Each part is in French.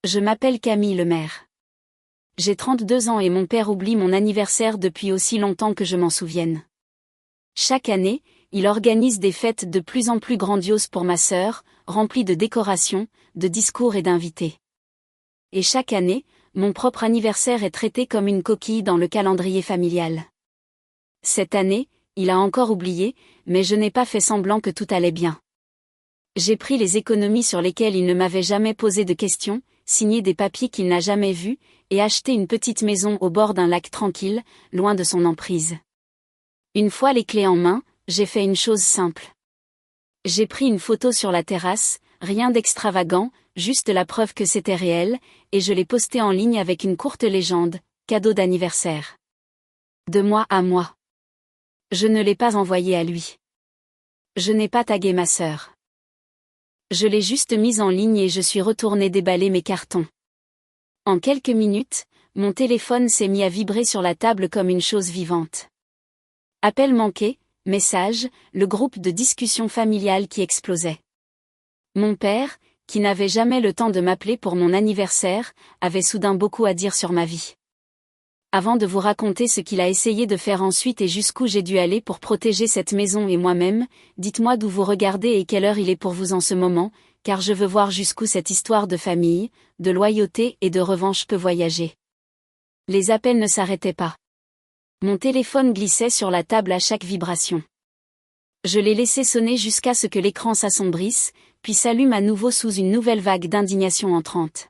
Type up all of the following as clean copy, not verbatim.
Je m'appelle Camille Lemaire. J'ai 32 ans et mon père oublie mon anniversaire depuis aussi longtemps que je m'en souvienne. Chaque année, il organise des fêtes de plus en plus grandioses pour ma sœur, remplies de décorations, de discours et d'invités. Et chaque année, mon propre anniversaire est traité comme une coquille dans le calendrier familial. Cette année, il a encore oublié, mais je n'ai pas fait semblant que tout allait bien. J'ai pris les économies sur lesquelles il ne m'avait jamais posé de questions, signé des papiers qu'il n'a jamais vus, et acheté une petite maison au bord d'un lac tranquille, loin de son emprise. Une fois les clés en main, j'ai fait une chose simple. J'ai pris une photo sur la terrasse, rien d'extravagant, juste la preuve que c'était réel, et je l'ai postée en ligne avec une courte légende, cadeau d'anniversaire. De moi à moi. Je ne l'ai pas envoyé à lui. Je n'ai pas tagué ma sœur. Je l'ai juste mise en ligne et je suis retournée déballer mes cartons. En quelques minutes, mon téléphone s'est mis à vibrer sur la table comme une chose vivante. Appel manqué, message, le groupe de discussion familiale qui explosait. Mon père, qui n'avait jamais le temps de m'appeler pour mon anniversaire, avait soudain beaucoup à dire sur ma vie. Avant de vous raconter ce qu'il a essayé de faire ensuite et jusqu'où j'ai dû aller pour protéger cette maison et moi-même, dites-moi d'où vous regardez et quelle heure il est pour vous en ce moment, car je veux voir jusqu'où cette histoire de famille, de loyauté et de revanche peut voyager. Les appels ne s'arrêtaient pas. Mon téléphone glissait sur la table à chaque vibration. Je l'ai laissé sonner jusqu'à ce que l'écran s'assombrisse, puis s'allume à nouveau sous une nouvelle vague d'indignation entrante.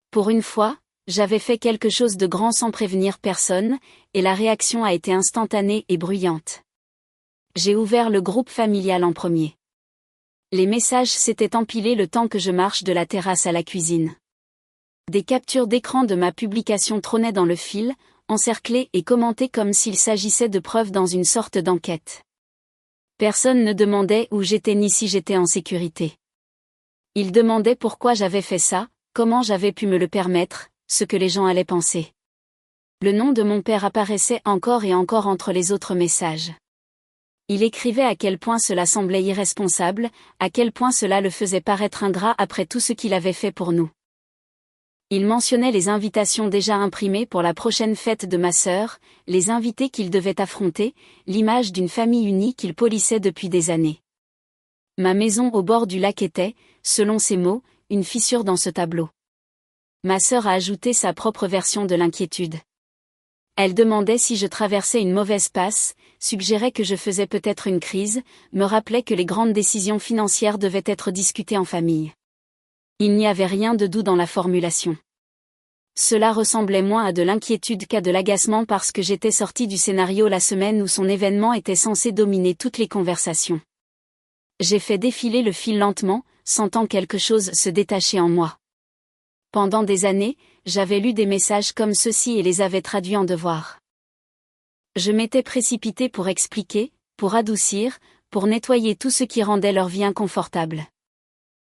Pour une fois, j'avais fait quelque chose de grand sans prévenir personne, et la réaction a été instantanée et bruyante. J'ai ouvert le groupe familial en premier. Les messages s'étaient empilés le temps que je marche de la terrasse à la cuisine. Des captures d'écran de ma publication trônaient dans le fil, encerclées et commentées comme s'il s'agissait de preuves dans une sorte d'enquête. Personne ne demandait où j'étais ni si j'étais en sécurité. Ils demandaient pourquoi j'avais fait ça, comment j'avais pu me le permettre, ce que les gens allaient penser. Le nom de mon père apparaissait encore et encore entre les autres messages. Il écrivait à quel point cela semblait irresponsable, à quel point cela le faisait paraître ingrat après tout ce qu'il avait fait pour nous. Il mentionnait les invitations déjà imprimées pour la prochaine fête de ma sœur, les invités qu'il devait affronter, l'image d'une famille unie qu'il polissait depuis des années. Ma maison au bord du lac était, selon ses mots, une fissure dans ce tableau. Ma sœur a ajouté sa propre version de l'inquiétude. Elle demandait si je traversais une mauvaise passe, suggérait que je faisais peut-être une crise, me rappelait que les grandes décisions financières devaient être discutées en famille. Il n'y avait rien de doux dans la formulation. Cela ressemblait moins à de l'inquiétude qu'à de l'agacement parce que j'étais sortie du scénario la semaine où son événement était censé dominer toutes les conversations. J'ai fait défiler le fil lentement, sentant quelque chose se détacher en moi. Pendant des années, j'avais lu des messages comme ceux-ci et les avais traduits en devoirs. Je m'étais précipitée pour expliquer, pour adoucir, pour nettoyer tout ce qui rendait leur vie inconfortable.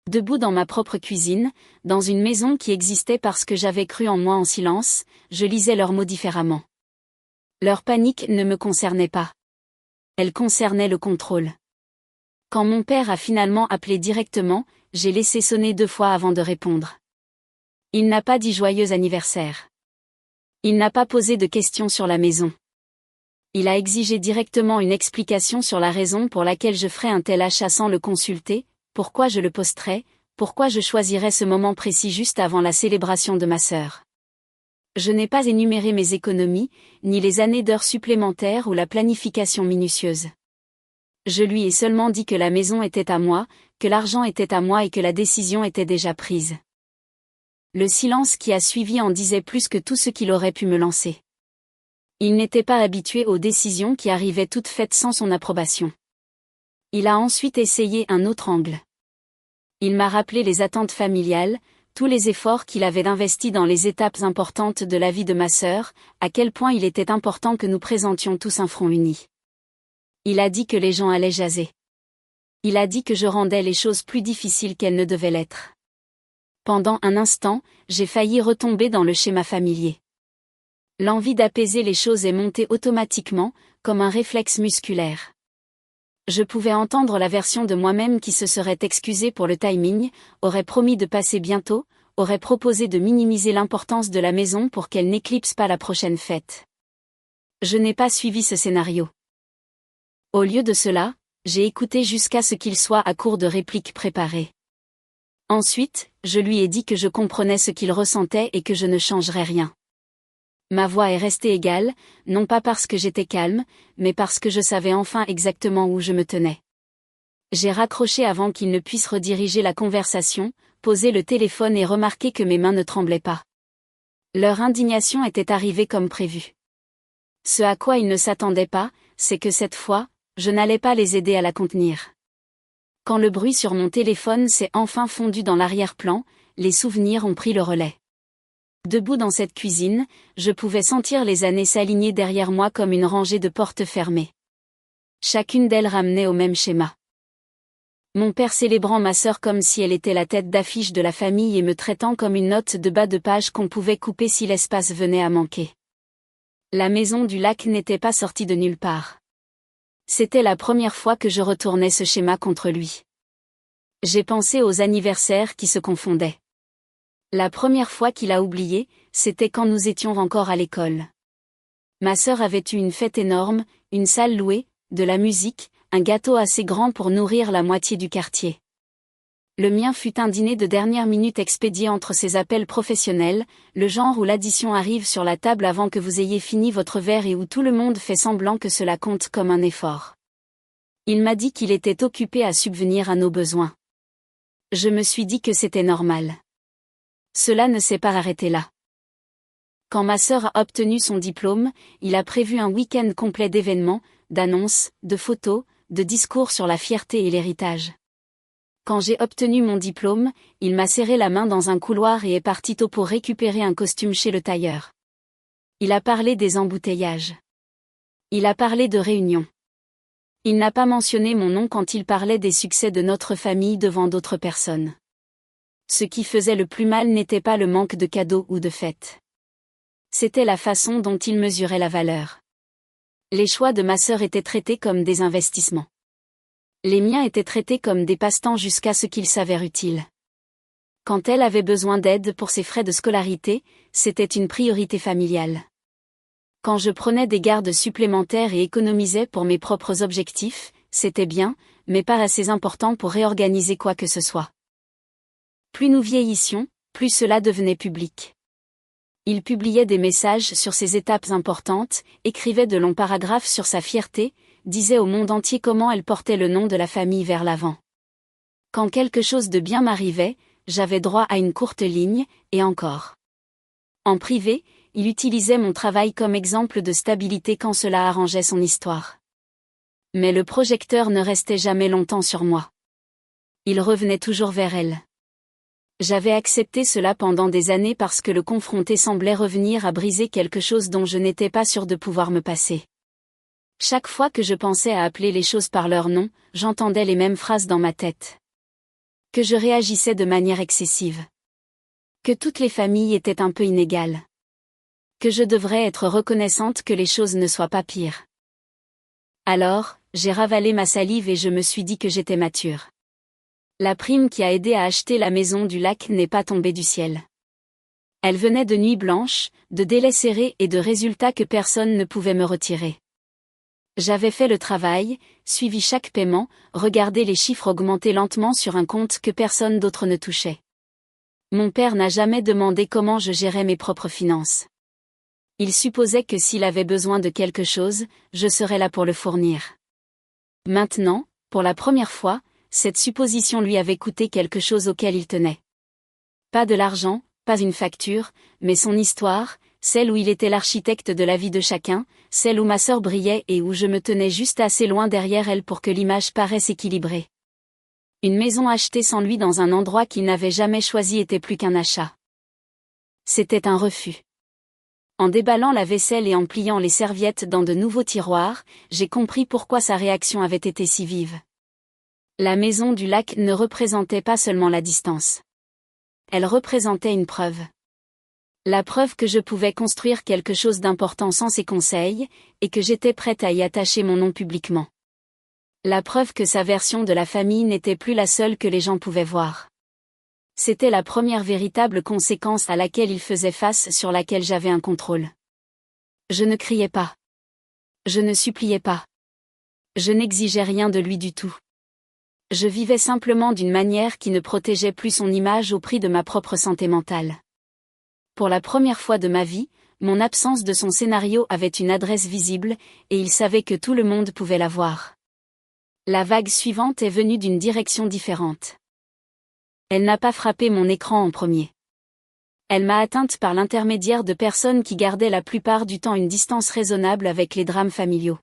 Debout dans ma propre cuisine, dans une maison qui existait parce que j'avais cru en moi en silence, je lisais leurs mots différemment. Leur panique ne me concernait pas. Elle concernait le contrôle. Quand mon père a finalement appelé directement, j'ai laissé sonner 2 fois avant de répondre. Il n'a pas dit joyeux anniversaire. Il n'a pas posé de questions sur la maison. Il a exigé directement une explication sur la raison pour laquelle je ferais un tel achat sans le consulter, pourquoi je le posterais, pourquoi je choisirais ce moment précis juste avant la célébration de ma sœur. Je n'ai pas énuméré mes économies, ni les années d'heures supplémentaires ou la planification minutieuse. Je lui ai seulement dit que la maison était à moi, que l'argent était à moi et que la décision était déjà prise. Le silence qui a suivi en disait plus que tout ce qu'il aurait pu me lancer. Il n'était pas habitué aux décisions qui arrivaient toutes faites sans son approbation. Il a ensuite essayé un autre angle. Il m'a rappelé les attentes familiales, tous les efforts qu'il avait investis dans les étapes importantes de la vie de ma sœur, à quel point il était important que nous présentions tous un front uni. Il a dit que les gens allaient jaser. Il a dit que je rendais les choses plus difficiles qu'elles ne devaient l'être. Pendant un instant, j'ai failli retomber dans le schéma familier. L'envie d'apaiser les choses est montée automatiquement, comme un réflexe musculaire. Je pouvais entendre la version de moi-même qui se serait excusée pour le timing, aurait promis de passer bientôt, aurait proposé de minimiser l'importance de la maison pour qu'elle n'éclipse pas la prochaine fête. Je n'ai pas suivi ce scénario. Au lieu de cela, j'ai écouté jusqu'à ce qu'il soit à court de répliques préparées. Ensuite, je lui ai dit que je comprenais ce qu'il ressentait et que je ne changerais rien. Ma voix est restée égale, non pas parce que j'étais calme, mais parce que je savais enfin exactement où je me tenais. J'ai raccroché avant qu'il ne puisse rediriger la conversation, posé le téléphone et remarqué que mes mains ne tremblaient pas. Leur indignation était arrivée comme prévu. Ce à quoi ils ne s'attendaient pas, c'est que cette fois, je n'allais pas les aider à la contenir. Quand le bruit sur mon téléphone s'est enfin fondu dans l'arrière-plan, les souvenirs ont pris le relais. Debout dans cette cuisine, je pouvais sentir les années s'aligner derrière moi comme une rangée de portes fermées. Chacune d'elles ramenait au même schéma. Mon père célébrant ma sœur comme si elle était la tête d'affiche de la famille et me traitant comme une note de bas de page qu'on pouvait couper si l'espace venait à manquer. La maison du lac n'était pas sortie de nulle part. C'était la première fois que je retournais ce schéma contre lui. J'ai pensé aux anniversaires qui se confondaient. La première fois qu'il a oublié, c'était quand nous étions encore à l'école. Ma sœur avait eu une fête énorme, une salle louée, de la musique, un gâteau assez grand pour nourrir la moitié du quartier. Le mien fut un dîner de dernière minute expédié entre ses appels professionnels, le genre où l'addition arrive sur la table avant que vous ayez fini votre verre et où tout le monde fait semblant que cela compte comme un effort. Il m'a dit qu'il était occupé à subvenir à nos besoins. Je me suis dit que c'était normal. Cela ne s'est pas arrêté là. Quand ma sœur a obtenu son diplôme, il a prévu un week-end complet d'événements, d'annonces, de photos, de discours sur la fierté et l'héritage. Quand j'ai obtenu mon diplôme, il m'a serré la main dans un couloir et est parti tôt pour récupérer un costume chez le tailleur. Il a parlé des embouteillages. Il a parlé de réunions. Il n'a pas mentionné mon nom quand il parlait des succès de notre famille devant d'autres personnes. Ce qui faisait le plus mal n'était pas le manque de cadeaux ou de fêtes. C'était la façon dont il mesurait la valeur. Les choix de ma sœur étaient traités comme des investissements. Les miens étaient traités comme des passe-temps jusqu'à ce qu'ils s'avèrent utiles. Quand elle avait besoin d'aide pour ses frais de scolarité, c'était une priorité familiale. Quand je prenais des gardes supplémentaires et économisais pour mes propres objectifs, c'était bien, mais pas assez important pour réorganiser quoi que ce soit. Plus nous vieillissions, plus cela devenait public. Il publiait des messages sur ses étapes importantes, écrivait de longs paragraphes sur sa fierté, disait au monde entier comment elle portait le nom de la famille vers l'avant. Quand quelque chose de bien m'arrivait, j'avais droit à une courte ligne, et encore. En privé, il utilisait mon travail comme exemple de stabilité quand cela arrangeait son histoire. Mais le projecteur ne restait jamais longtemps sur moi. Il revenait toujours vers elle. J'avais accepté cela pendant des années parce que le confronter semblait revenir à briser quelque chose dont je n'étais pas sûre de pouvoir me passer. Chaque fois que je pensais à appeler les choses par leur nom, j'entendais les mêmes phrases dans ma tête. Que je réagissais de manière excessive. Que toutes les familles étaient un peu inégales. Que je devrais être reconnaissante que les choses ne soient pas pires. Alors, j'ai ravalé ma salive et je me suis dit que j'étais mature. La prime qui a aidé à acheter la maison du lac n'est pas tombée du ciel. Elle venait de nuits blanches, de délais serrés et de résultats que personne ne pouvait me retirer. J'avais fait le travail, suivi chaque paiement, regardé les chiffres augmenter lentement sur un compte que personne d'autre ne touchait. Mon père n'a jamais demandé comment je gérais mes propres finances. Il supposait que s'il avait besoin de quelque chose, je serais là pour le fournir. Maintenant, pour la première fois, cette supposition lui avait coûté quelque chose auquel il tenait. Pas de l'argent, pas une facture, mais son histoire, celle où il était l'architecte de la vie de chacun, celle où ma sœur brillait et où je me tenais juste assez loin derrière elle pour que l'image paraisse équilibrée. Une maison achetée sans lui dans un endroit qu'il n'avait jamais choisi était plus qu'un achat. C'était un refus. En déballant la vaisselle et en pliant les serviettes dans de nouveaux tiroirs, j'ai compris pourquoi sa réaction avait été si vive. La maison du lac ne représentait pas seulement la distance. Elle représentait une preuve. La preuve que je pouvais construire quelque chose d'important sans ses conseils, et que j'étais prête à y attacher mon nom publiquement. La preuve que sa version de la famille n'était plus la seule que les gens pouvaient voir. C'était la première véritable conséquence à laquelle il faisait face, sur laquelle j'avais un contrôle. Je ne criais pas. Je ne suppliais pas. Je n'exigeais rien de lui du tout. Je vivais simplement d'une manière qui ne protégeait plus son image au prix de ma propre santé mentale. Pour la première fois de ma vie, mon absence de son scénario avait une adresse visible, et il savait que tout le monde pouvait la voir. La vague suivante est venue d'une direction différente. Elle n'a pas frappé mon écran en premier. Elle m'a atteinte par l'intermédiaire de personnes qui gardaient la plupart du temps une distance raisonnable avec les drames familiaux.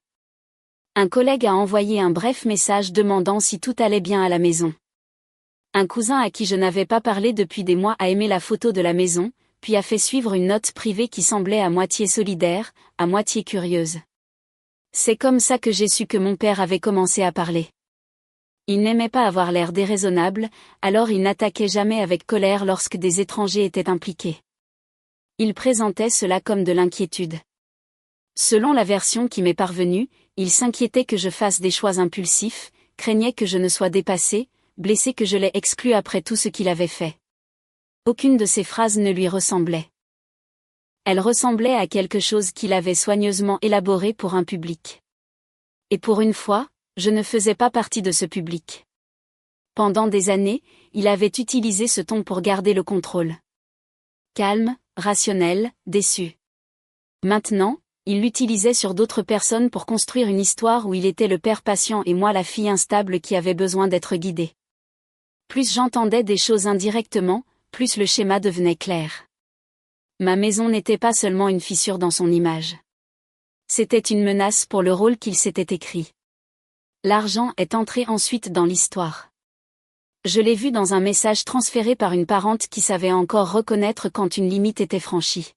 Un collègue a envoyé un bref message demandant si tout allait bien à la maison. Un cousin à qui je n'avais pas parlé depuis des mois a aimé la photo de la maison, puis a fait suivre une note privée qui semblait à moitié solidaire, à moitié curieuse. C'est comme ça que j'ai su que mon père avait commencé à parler. Il n'aimait pas avoir l'air déraisonnable, alors il n'attaquait jamais avec colère lorsque des étrangers étaient impliqués. Il présentait cela comme de l'inquiétude. Selon la version qui m'est parvenue, il s'inquiétait que je fasse des choix impulsifs, craignait que je ne sois dépassé, blessé, que je l'ai exclu après tout ce qu'il avait fait. Aucune de ces phrases ne lui ressemblait. Elle ressemblait à quelque chose qu'il avait soigneusement élaboré pour un public. Et pour une fois, je ne faisais pas partie de ce public. Pendant des années, il avait utilisé ce ton pour garder le contrôle. Calme, rationnel, déçu. Maintenant, il l'utilisait sur d'autres personnes pour construire une histoire où il était le père patient et moi la fille instable qui avait besoin d'être guidée. Plus j'entendais des choses indirectement, plus le schéma devenait clair. Ma maison n'était pas seulement une fissure dans son image. C'était une menace pour le rôle qu'il s'était écrit. L'argent est entré ensuite dans l'histoire. Je l'ai vu dans un message transféré par une parente qui savait encore reconnaître quand une limite était franchie.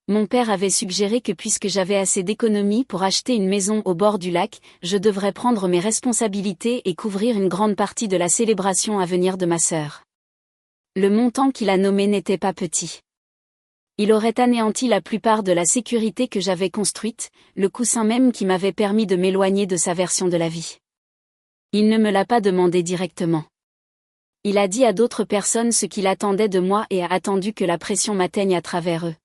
Mon père avait suggéré que puisque j'avais assez d'économies pour acheter une maison au bord du lac, je devrais prendre mes responsabilités et couvrir une grande partie de la célébration à venir de ma sœur. Le montant qu'il a nommé n'était pas petit. Il aurait anéanti la plupart de la sécurité que j'avais construite, le coussin même qui m'avait permis de m'éloigner de sa version de la vie. Il ne me l'a pas demandé directement. Il a dit à d'autres personnes ce qu'il attendait de moi et a attendu que la pression m'atteigne à travers eux.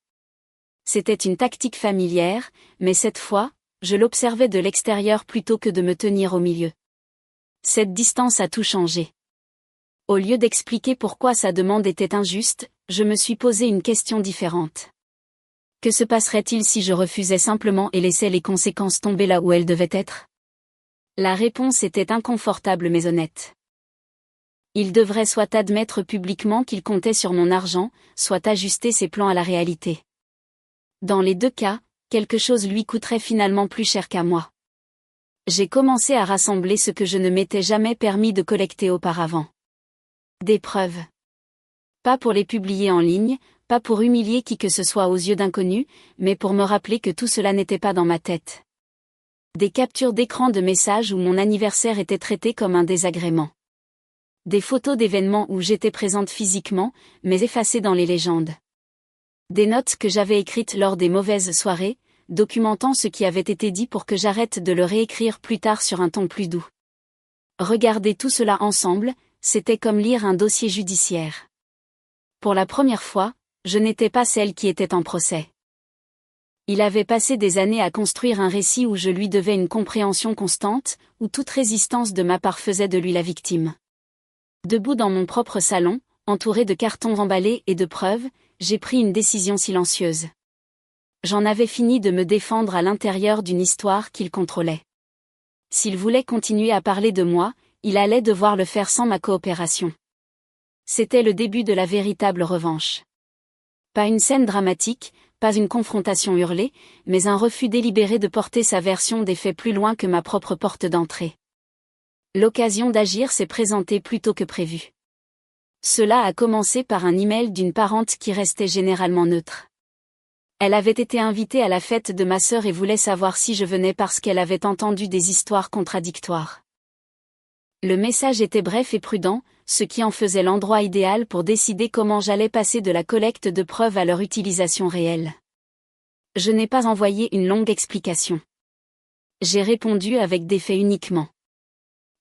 C'était une tactique familière, mais cette fois, je l'observais de l'extérieur plutôt que de me tenir au milieu. Cette distance a tout changé. Au lieu d'expliquer pourquoi sa demande était injuste, je me suis posé une question différente. Que se passerait-il si je refusais simplement et laissais les conséquences tomber là où elles devaient être ? La réponse était inconfortable mais honnête. Il devrait soit admettre publiquement qu'il comptait sur mon argent, soit ajuster ses plans à la réalité. Dans les deux cas, quelque chose lui coûterait finalement plus cher qu'à moi. J'ai commencé à rassembler ce que je ne m'étais jamais permis de collecter auparavant. Des preuves. Pas pour les publier en ligne, pas pour humilier qui que ce soit aux yeux d'inconnus, mais pour me rappeler que tout cela n'était pas dans ma tête. Des captures d'écran de messages où mon anniversaire était traité comme un désagrément. Des photos d'événements où j'étais présente physiquement, mais effacées dans les légendes. Des notes que j'avais écrites lors des mauvaises soirées, documentant ce qui avait été dit pour que j'arrête de le réécrire plus tard sur un ton plus doux. Regarder tout cela ensemble, c'était comme lire un dossier judiciaire. Pour la première fois, je n'étais pas celle qui était en procès. Il avait passé des années à construire un récit où je lui devais une compréhension constante, où toute résistance de ma part faisait de lui la victime. Debout dans mon propre salon, entouré de cartons emballés et de preuves, j'ai pris une décision silencieuse. J'en avais fini de me défendre à l'intérieur d'une histoire qu'il contrôlait. S'il voulait continuer à parler de moi, il allait devoir le faire sans ma coopération. C'était le début de la véritable revanche. Pas une scène dramatique, pas une confrontation hurlée, mais un refus délibéré de porter sa version des faits plus loin que ma propre porte d'entrée. L'occasion d'agir s'est présentée plus tôt que prévu. Cela a commencé par un email d'une parente qui restait généralement neutre. Elle avait été invitée à la fête de ma sœur et voulait savoir si je venais parce qu'elle avait entendu des histoires contradictoires. Le message était bref et prudent, ce qui en faisait l'endroit idéal pour décider comment j'allais passer de la collecte de preuves à leur utilisation réelle. Je n'ai pas envoyé une longue explication. J'ai répondu avec des faits uniquement.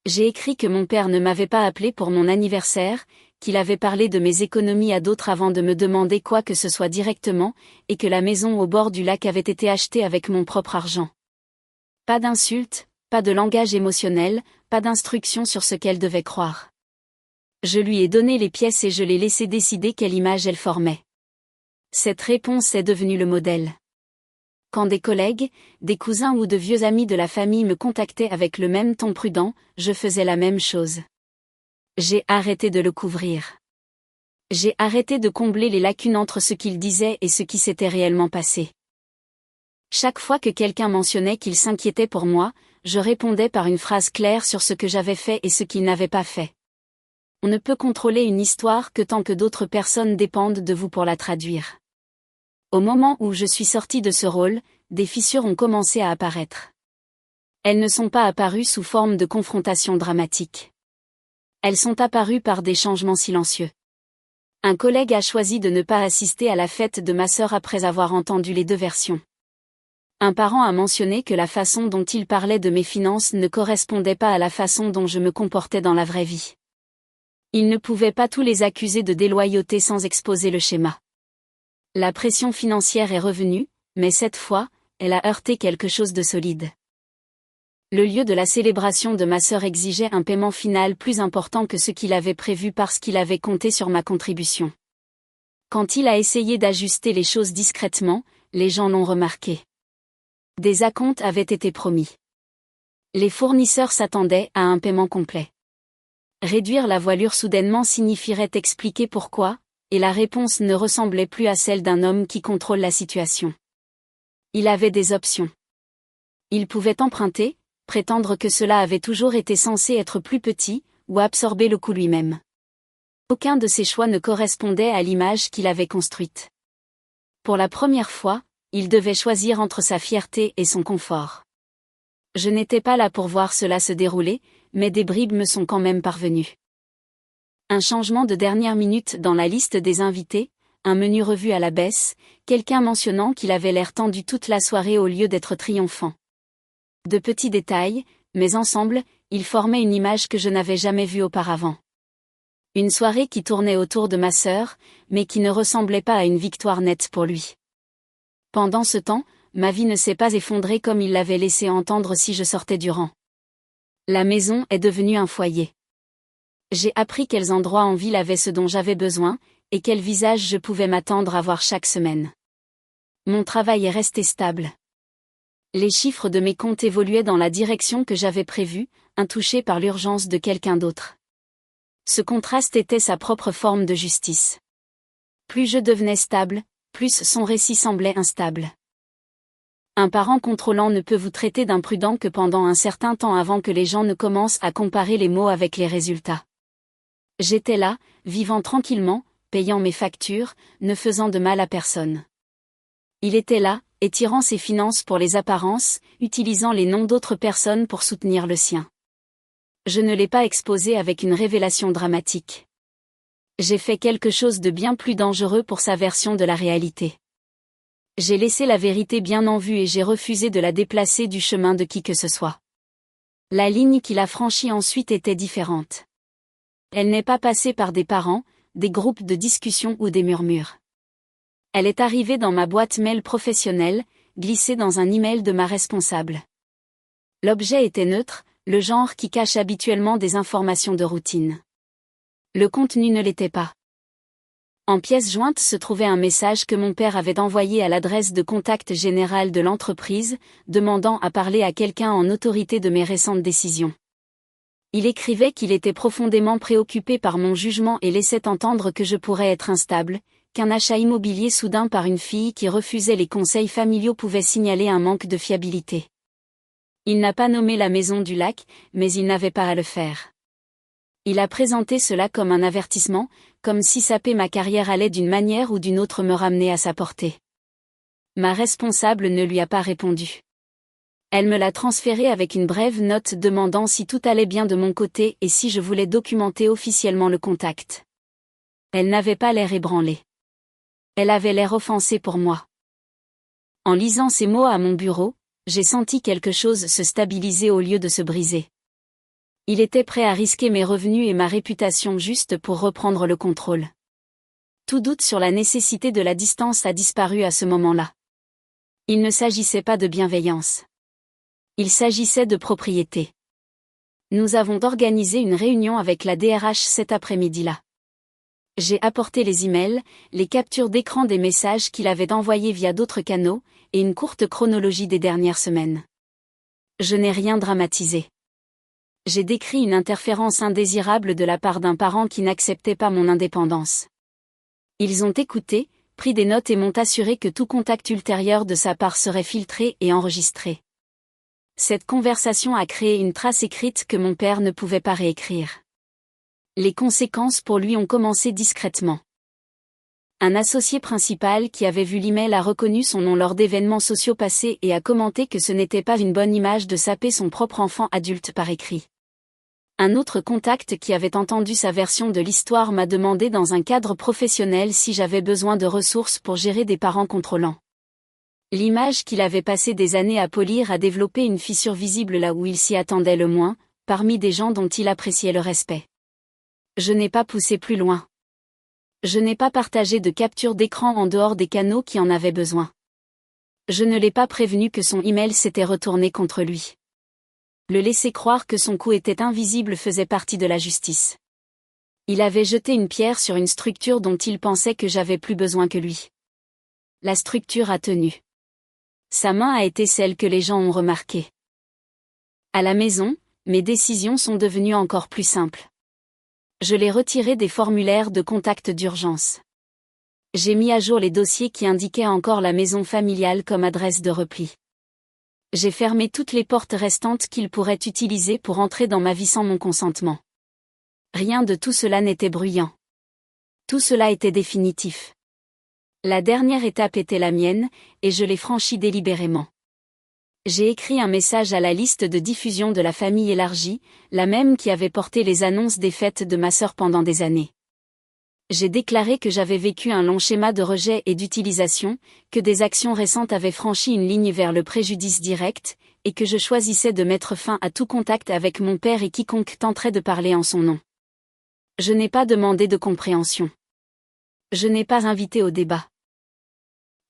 J'ai écrit que mon père ne m'avait pas appelé pour mon anniversaire, qu'il avait parlé de mes économies à d'autres avant de me demander quoi que ce soit directement, et que la maison au bord du lac avait été achetée avec mon propre argent. Pas d'insultes, pas de langage émotionnel, pas d'instructions sur ce qu'elle devait croire. Je lui ai donné les pièces et je l'ai laissé décider quelle image elle formait. Cette réponse est devenue le modèle. Quand des collègues, des cousins ou de vieux amis de la famille me contactaient avec le même ton prudent, je faisais la même chose. J'ai arrêté de le couvrir. J'ai arrêté de combler les lacunes entre ce qu'il disait et ce qui s'était réellement passé. Chaque fois que quelqu'un mentionnait qu'il s'inquiétait pour moi, je répondais par une phrase claire sur ce que j'avais fait et ce qu'il n'avait pas fait. On ne peut contrôler une histoire que tant que d'autres personnes dépendent de vous pour la traduire. Au moment où je suis sortie de ce rôle, des fissures ont commencé à apparaître. Elles ne sont pas apparues sous forme de confrontation dramatique. Elles sont apparues par des changements silencieux. Un collègue a choisi de ne pas assister à la fête de ma sœur après avoir entendu les deux versions. Un parent a mentionné que la façon dont il parlait de mes finances ne correspondait pas à la façon dont je me comportais dans la vraie vie. Il ne pouvait pas tous les accuser de déloyauté sans exposer le schéma. La pression financière est revenue, mais cette fois, elle a heurté quelque chose de solide. Le lieu de la célébration de ma sœur exigeait un paiement final plus important que ce qu'il avait prévu parce qu'il avait compté sur ma contribution. Quand il a essayé d'ajuster les choses discrètement, les gens l'ont remarqué. Des acomptes avaient été promis. Les fournisseurs s'attendaient à un paiement complet. Réduire la voilure soudainement signifierait expliquer pourquoi, et la réponse ne ressemblait plus à celle d'un homme qui contrôle la situation. Il avait des options. Il pouvait emprunter, prétendre que cela avait toujours été censé être plus petit, ou absorber le coût lui-même. Aucun de ces choix ne correspondait à l'image qu'il avait construite. Pour la première fois, il devait choisir entre sa fierté et son confort. Je n'étais pas là pour voir cela se dérouler, mais des bribes me sont quand même parvenues. Un changement de dernière minute dans la liste des invités, un menu revu à la baisse, quelqu'un mentionnant qu'il avait l'air tendu toute la soirée au lieu d'être triomphant. De petits détails, mais ensemble, ils formaient une image que je n'avais jamais vue auparavant. Une soirée qui tournait autour de ma sœur, mais qui ne ressemblait pas à une victoire nette pour lui. Pendant ce temps, ma vie ne s'est pas effondrée comme il l'avait laissé entendre si je sortais du rang. La maison est devenue un foyer. J'ai appris quels endroits en ville avaient ce dont j'avais besoin, et quel visage je pouvais m'attendre à voir chaque semaine. Mon travail est resté stable. Les chiffres de mes comptes évoluaient dans la direction que j'avais prévue, intouchés par l'urgence de quelqu'un d'autre. Ce contraste était sa propre forme de justice. Plus je devenais stable, plus son récit semblait instable. Un parent contrôlant ne peut vous traiter d'imprudent que pendant un certain temps avant que les gens ne commencent à comparer les mots avec les résultats. J'étais là, vivant tranquillement, payant mes factures, ne faisant de mal à personne. Il était là, étirant ses finances pour les apparences, utilisant les noms d'autres personnes pour soutenir le sien. Je ne l'ai pas exposé avec une révélation dramatique. J'ai fait quelque chose de bien plus dangereux pour sa version de la réalité. J'ai laissé la vérité bien en vue et j'ai refusé de la déplacer du chemin de qui que ce soit. La ligne qu'il a franchie ensuite était différente. Elle n'est pas passée par des parents, des groupes de discussion ou des murmures. Elle est arrivée dans ma boîte mail professionnelle, glissée dans un email de ma responsable. L'objet était neutre, le genre qui cache habituellement des informations de routine. Le contenu ne l'était pas. En pièce jointe se trouvait un message que mon père avait envoyé à l'adresse de contact général de l'entreprise, demandant à parler à quelqu'un en autorité de mes récentes décisions. Il écrivait qu'il était profondément préoccupé par mon jugement et laissait entendre que je pourrais être instable, qu'un achat immobilier soudain par une fille qui refusait les conseils familiaux pouvait signaler un manque de fiabilité. Il n'a pas nommé la maison du lac, mais il n'avait pas à le faire. Il a présenté cela comme un avertissement, comme si saper ma carrière allait d'une manière ou d'une autre me ramener à sa portée. Ma responsable ne lui a pas répondu. Elle me l'a transféré avec une brève note demandant si tout allait bien de mon côté et si je voulais documenter officiellement le contact. Elle n'avait pas l'air ébranlée. Elle avait l'air offensée pour moi. En lisant ces mots à mon bureau, j'ai senti quelque chose se stabiliser au lieu de se briser. Il était prêt à risquer mes revenus et ma réputation juste pour reprendre le contrôle. Tout doute sur la nécessité de la distance a disparu à ce moment-là. Il ne s'agissait pas de bienveillance. Il s'agissait de propriété. Nous avons organisé une réunion avec la DRH cet après-midi-là. J'ai apporté les emails, les captures d'écran des messages qu'il avait envoyés via d'autres canaux, et une courte chronologie des dernières semaines. Je n'ai rien dramatisé. J'ai décrit une interférence indésirable de la part d'un parent qui n'acceptait pas mon indépendance. Ils ont écouté, pris des notes et m'ont assuré que tout contact ultérieur de sa part serait filtré et enregistré. Cette conversation a créé une trace écrite que mon père ne pouvait pas réécrire. Les conséquences pour lui ont commencé discrètement. Un associé principal qui avait vu l'email a reconnu son nom lors d'événements sociaux passés et a commenté que ce n'était pas une bonne image de saper son propre enfant adulte par écrit. Un autre contact qui avait entendu sa version de l'histoire m'a demandé dans un cadre professionnel si j'avais besoin de ressources pour gérer des parents contrôlants. L'image qu'il avait passé des années à polir a développé une fissure visible là où il s'y attendait le moins, parmi des gens dont il appréciait le respect. Je n'ai pas poussé plus loin. Je n'ai pas partagé de capture d'écran en dehors des canaux qui en avaient besoin. Je ne l'ai pas prévenu que son email s'était retourné contre lui. Le laisser croire que son coup était invisible faisait partie de la justice. Il avait jeté une pierre sur une structure dont il pensait que j'avais plus besoin que lui. La structure a tenu. Sa main a été celle que les gens ont remarquée. À la maison, mes décisions sont devenues encore plus simples. Je l'ai retiré des formulaires de contact d'urgence. J'ai mis à jour les dossiers qui indiquaient encore la maison familiale comme adresse de repli. J'ai fermé toutes les portes restantes qu'il pourrait utiliser pour entrer dans ma vie sans mon consentement. Rien de tout cela n'était bruyant. Tout cela était définitif. La dernière étape était la mienne, et je l'ai franchie délibérément. J'ai écrit un message à la liste de diffusion de la famille élargie, la même qui avait porté les annonces des fêtes de ma sœur pendant des années. J'ai déclaré que j'avais vécu un long schéma de rejet et d'utilisation, que des actions récentes avaient franchi une ligne vers le préjudice direct, et que je choisissais de mettre fin à tout contact avec mon père et quiconque tenterait de parler en son nom. Je n'ai pas demandé de compréhension. Je n'ai pas invité au débat.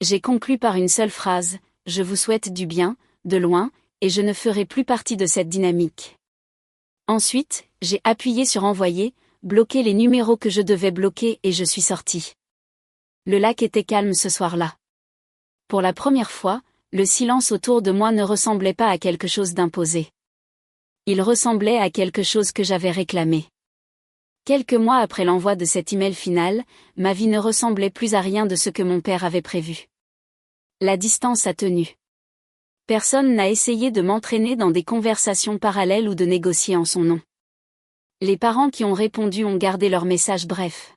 J'ai conclu par une seule phrase, « Je vous souhaite du bien, de loin, et je ne ferai plus partie de cette dynamique. » Ensuite, j'ai appuyé sur envoyer, bloquer les numéros que je devais bloquer et je suis sorti. Le lac était calme ce soir-là. Pour la première fois, le silence autour de moi ne ressemblait pas à quelque chose d'imposé. Il ressemblait à quelque chose que j'avais réclamé. Quelques mois après l'envoi de cet email final, ma vie ne ressemblait plus à rien de ce que mon père avait prévu. La distance a tenu. Personne n'a essayé de m'entraîner dans des conversations parallèles ou de négocier en son nom. Les parents qui ont répondu ont gardé leur message bref.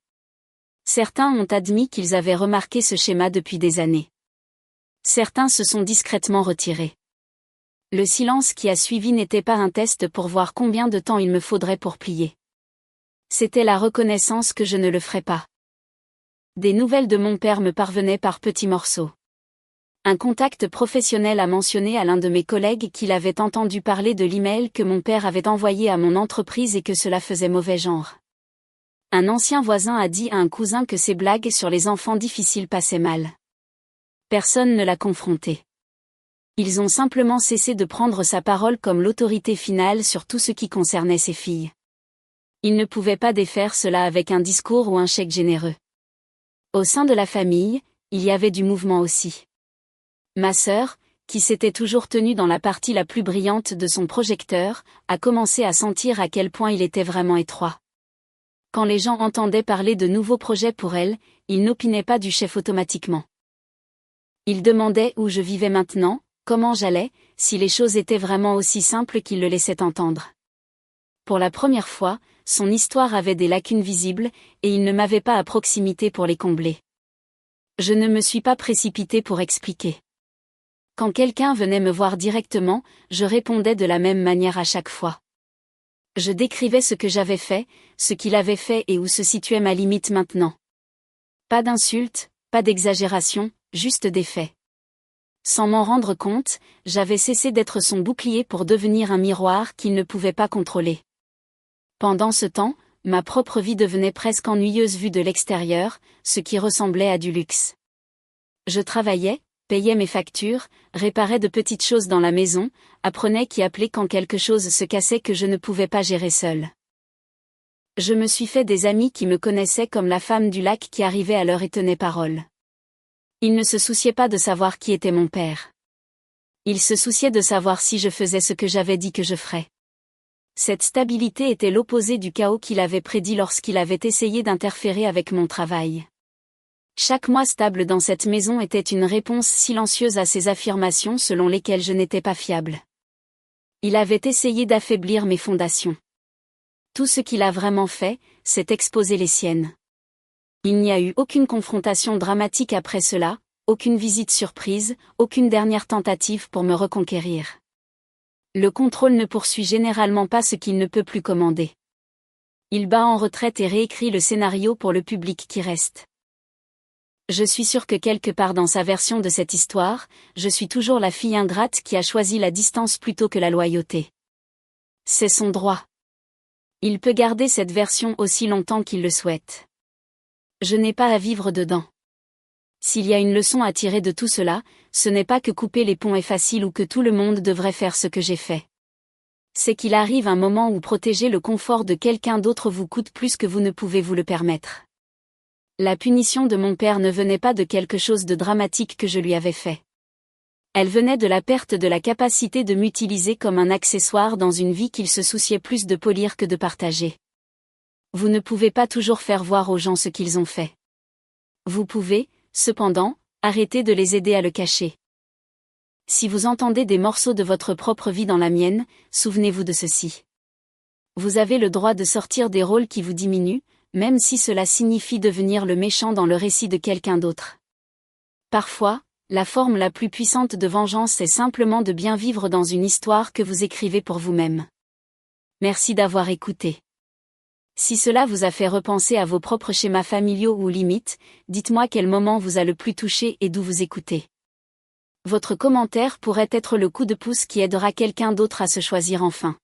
Certains ont admis qu'ils avaient remarqué ce schéma depuis des années. Certains se sont discrètement retirés. Le silence qui a suivi n'était pas un test pour voir combien de temps il me faudrait pour plier. C'était la reconnaissance que je ne le ferais pas. Des nouvelles de mon père me parvenaient par petits morceaux. Un contact professionnel a mentionné à l'un de mes collègues qu'il avait entendu parler de l'email que mon père avait envoyé à mon entreprise et que cela faisait mauvais genre. Un ancien voisin a dit à un cousin que ses blagues sur les enfants difficiles passaient mal. Personne ne l'a confronté. Ils ont simplement cessé de prendre sa parole comme l'autorité finale sur tout ce qui concernait ses filles. Ils ne pouvaient pas défaire cela avec un discours ou un chèque généreux. Au sein de la famille, il y avait du mouvement aussi. Ma sœur, qui s'était toujours tenue dans la partie la plus brillante de son projecteur, a commencé à sentir à quel point il était vraiment étroit. Quand les gens entendaient parler de nouveaux projets pour elle, ils n'opinaient pas du chef automatiquement. Ils demandaient où je vivais maintenant, comment j'allais, si les choses étaient vraiment aussi simples qu'ils le laissaient entendre. Pour la première fois, son histoire avait des lacunes visibles, et il ne m'avait pas à proximité pour les combler. Je ne me suis pas précipitée pour expliquer. Quand quelqu'un venait me voir directement, je répondais de la même manière à chaque fois. Je décrivais ce que j'avais fait, ce qu'il avait fait et où se situait ma limite maintenant. Pas d'insultes, pas d'exagération, juste des faits. Sans m'en rendre compte, j'avais cessé d'être son bouclier pour devenir un miroir qu'il ne pouvait pas contrôler. Pendant ce temps, ma propre vie devenait presque ennuyeuse vue de l'extérieur, ce qui ressemblait à du luxe. Je travaillais, payais mes factures, réparais de petites choses dans la maison, apprenais qui appelait quand quelque chose se cassait que je ne pouvais pas gérer seule. Je me suis fait des amis qui me connaissaient comme la femme du lac qui arrivait à l'heure et tenait parole. Ils ne se souciaient pas de savoir qui était mon père. Ils se souciaient de savoir si je faisais ce que j'avais dit que je ferais. Cette stabilité était l'opposé du chaos qu'il avait prédit lorsqu'il avait essayé d'interférer avec mon travail. Chaque mois stable dans cette maison était une réponse silencieuse à ses affirmations selon lesquelles je n'étais pas fiable. Il avait essayé d'affaiblir mes fondations. Tout ce qu'il a vraiment fait, c'est exposer les siennes. Il n'y a eu aucune confrontation dramatique après cela, aucune visite surprise, aucune dernière tentative pour me reconquérir. Le contrôle ne poursuit généralement pas ce qu'il ne peut plus commander. Il bat en retraite et réécrit le scénario pour le public qui reste. Je suis sûr que quelque part dans sa version de cette histoire, je suis toujours la fille ingrate qui a choisi la distance plutôt que la loyauté. C'est son droit. Il peut garder cette version aussi longtemps qu'il le souhaite. Je n'ai pas à vivre dedans. S'il y a une leçon à tirer de tout cela, ce n'est pas que couper les ponts est facile ou que tout le monde devrait faire ce que j'ai fait. C'est qu'il arrive un moment où protéger le confort de quelqu'un d'autre vous coûte plus que vous ne pouvez vous le permettre. La punition de mon père ne venait pas de quelque chose de dramatique que je lui avais fait. Elle venait de la perte de la capacité de m'utiliser comme un accessoire dans une vie qu'il se souciait plus de polir que de partager. Vous ne pouvez pas toujours faire voir aux gens ce qu'ils ont fait. Vous pouvez, cependant, arrêter de les aider à le cacher. Si vous entendez des morceaux de votre propre vie dans la mienne, souvenez-vous de ceci. Vous avez le droit de sortir des rôles qui vous diminuent, même si cela signifie devenir le méchant dans le récit de quelqu'un d'autre. Parfois, la forme la plus puissante de vengeance est simplement de bien vivre dans une histoire que vous écrivez pour vous-même. Merci d'avoir écouté. Si cela vous a fait repenser à vos propres schémas familiaux ou limites, dites-moi quel moment vous a le plus touché et d'où vous écoutez. Votre commentaire pourrait être le coup de pouce qui aidera quelqu'un d'autre à se choisir enfin.